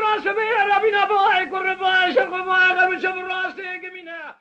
راس به ربینا بای قربان شرق بای قبل شب راس گمینا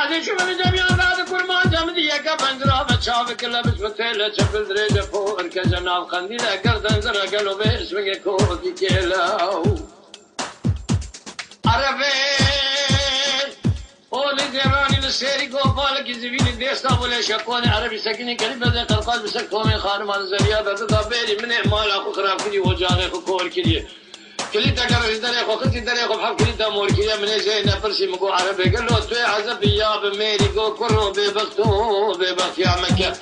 بعد شو من جميع بعد كرمان جمدي يا كبندرا بتشافك لبس بتيلا شبل دريجة فور كجناب خنديلا قردن زرا قلو باسمك كودي كيلاو عرفين قولي زيراني للسيري قوفالك يزبيني ديستا ولا شكوني عربي سكني قريبا زي قرقال بسكتومي خارم على زريا برددا بيلي من اعمال اخو خراب كلي وجاغي اخو كور كلي كلي تقرر داري اخو خلتي داري اخو بحب كلي تامور كلي من زي نفرسي مقو عربي قال له توي عزب يا بميري قو كرو ببختو ببخت يا مكة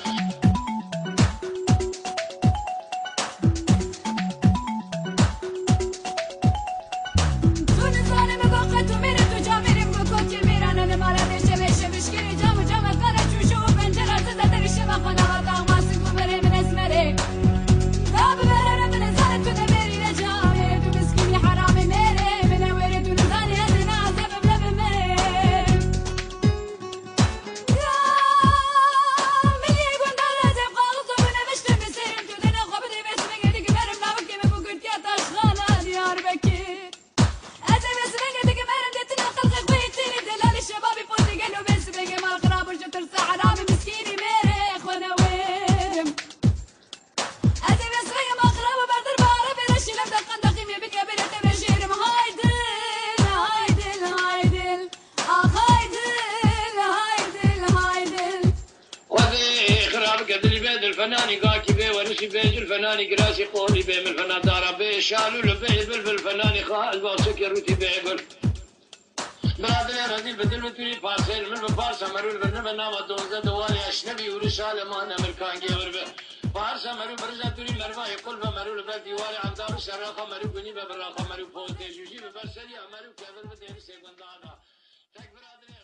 الفناني قاكي بي ورشي بيج الفناني قراسي قولي بي من الفنان دارا بي شالو لبي بل الفناني خال بوسك يروتي بي بل برادر رزيل بدل بتولي بارسيل من بارسا مرول برنبا ناما دونزا دوالي اشنبي ورسالة مانا مركان جيور بي بارسا مرول برزا تولي مرواي قلبا مرول بردي والي عبدالو شراقا مرول قنيبا براقا مرول فوتي جوجي ببرسلي مرول كبر بديني سيقن دادا تك برادر